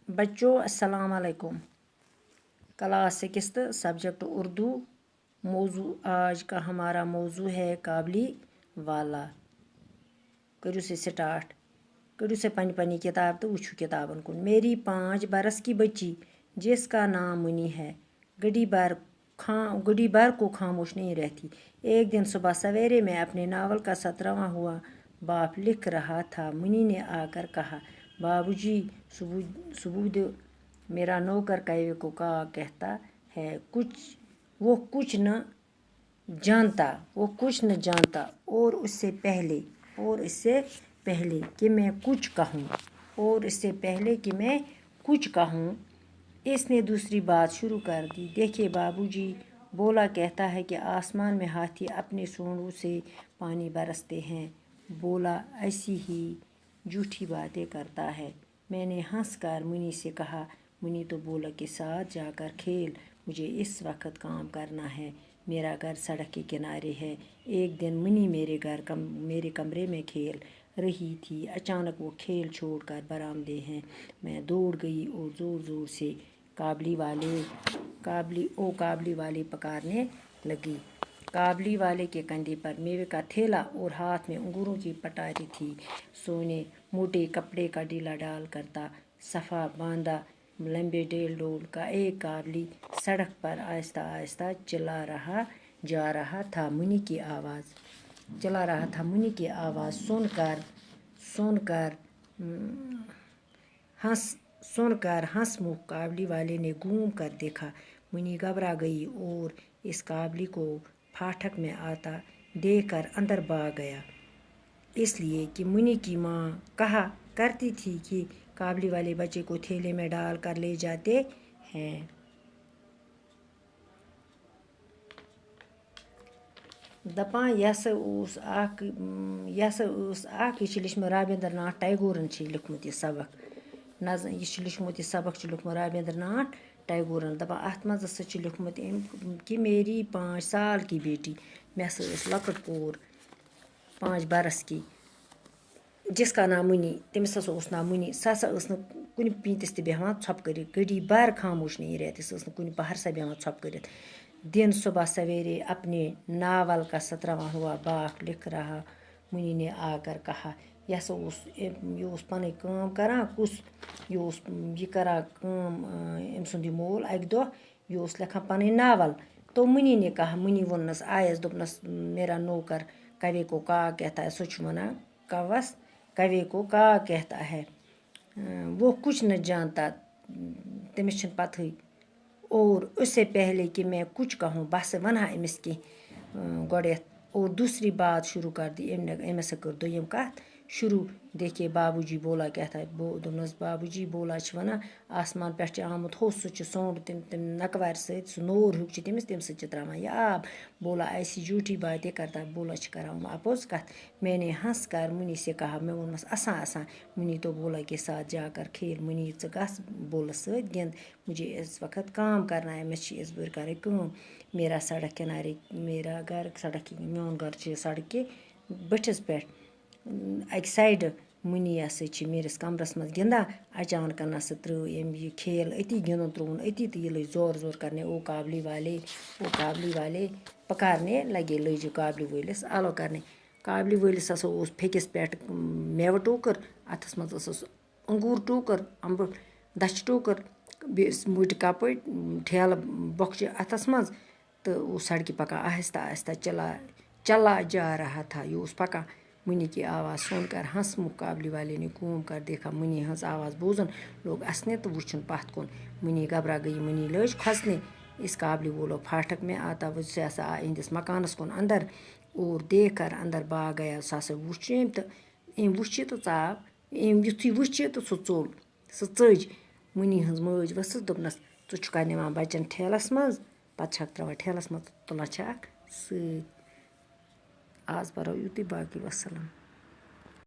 बच्चों अस्सलाम वालेकुम। Class 6 subject Urdu. मौजू आज का हमारा मौजू है काबली वाला। करू से स्टार्ट, करू से पनी पनी किताब तो वुछू किताबन कुन। मेरी 5 बरस की बच्ची जिसका नाम मुनी है घड़ी भर को खामोश नहीं रहती। एक दिन सुबह सवेरे में अपने नावल का 17वां हुआ बाप लिख रहा था। मुनी ने आकर कहा, बाबूजी सबूत दो। मेरा नौकर कौवे को कहा कहता है वो कुछ न जानता और उससे पहले कि मैं कुछ कहूँ इसने दूसरी बात शुरू कर दी। देखिए बाबूजी, बोला कहता है कि आसमान में हाथी अपने सूंडों से पानी बरसते हैं। बोला ऐसी ही झूठी बातें करता है। मैंने हंसकर मुनी से कहा, मुनी तो बोला के साथ जाकर खेल, मुझे इस वक्त काम करना है। मेरा घर सड़क के किनारे है। एक दिन मुनी मेरे कमरे में खेल रही थी। अचानक वो खेल छोड़कर बरामदे में दौड़ गई और ज़ोर ज़ोर से काबली वाले पुकारने लगी। काबली वाले के कंधे पर मेवे का थैला और हाथ में अंगूरों की पटारी थी। सोने मोटे कपड़े का ढीला डाल करता सफ़ा बांधा लंबे डेल डोल का एक काबली सड़क पर आहिस्ता आहिस्ता चला रहा था। मुनी की आवाज़ सुनकर हंसमुख काबली वाले ने घूम कर देखा। मुनी घबरा गई और इस काबली को फाटक में आता देखकर अंदर भाग गया। इसलिए कि मुनी की माँ कहा करती थी कि काबली वाले बच्चे को थैले में डाल कर ले जाते हैं। दपान यस लिखमुत राबिंद्रनाथ टैगोरन लिखमुत यह सबक लिखमुत राबिंद्रनाथ टैगोरन। दपान अत मज लिखमुत कि मेरी 5 साल की बेटी मे लकट कोर 5 बरस की जिसका नाम मुनी, तमिस नाम मुनी। सह कुन पींतिस ते बेहवान छप कर घड़ी भर खामोश नहीं रहती। सह कुन पहर सा बेहवान छप कर। दिन सुबह सवेरे अपने नावल का 17वां हुआ बाप लिख रहा। मुनी ने आकर कहा, यह पन काम करान कुस यह करा काम अम सुंद मोल अक दो यह लिखान पन नावल। तो मुनी ने कहा, मुनी वोनस आयस दोपनस मेरा नौकर कौवे को कहा कहता है। सह वनान कौवस कौवे को कहा कहता है वो कुछ न जानता, तमिस पत और उससे पहले कि मैं कुछ कहूँ बस वना अमिस कि गोड़ियत और दूसरी बात शुरू कर दी। अमिस कर दोयम कत शुरू। देखिए बाबूजी बोला कहता है दोनस बाबूजी बोला वना आसमान पे आमुत हो सह सौंड तम नकवार सह नोर हुक तमिस तम त्रावान यह आब। बोला ऐसी झूठी बातें करता है। बोला करान अपोज कत। मैंने हंस कर मुनी से कहा, मैं वोनस असा। मुनी तो बोला के साथ जाकर खेल। मुनी गस बोलस सत गिंद, मुझे इस वक्त काम करना है। मे इस बुर कर काम। मेरा घर सड़क मोन घर सड़क के बठिस पे अक साइड मुनी मेरिस कमरस मज गिंदा। अचानक त्र यह खेल अति गिंदन त्रोन अति तो यह लज जोर करने ओ काबली वाले पकारने लगे। लज काबली वलिस आलो करने। काबली वलिस फेकिस पे मेव टोकर अथस मज अंगूर टोकर अम्ब दच टोकर मुट कपट ठेल बख्श अथस मज तो सड़क पकान आहिस्ता आहिस्ता चला जा रहा था। यह पकान। मुनी की आवाज़ सुनकर हंसमुख काबली वाले ने घूम कर देखा। मुनी हंस आवाज़ बोजन लोग असने तो वुछन पथ कुन। मुनी घबरा गई। मुनी लज खसने। इस काबली वो लोग फाटक में आता वो इंदिस मकानस कुन अंदर और देख कर अंदर भाग गया। सह वुछ तो वुछ तो चाव युथी वुछ तो सह चज। मुनी हज मज वसस दोपनस छु निवान बच्चन ठेलस मज पत त्रावान ठेलस मज तुलान सत। आज परो युति बाकी वसलम।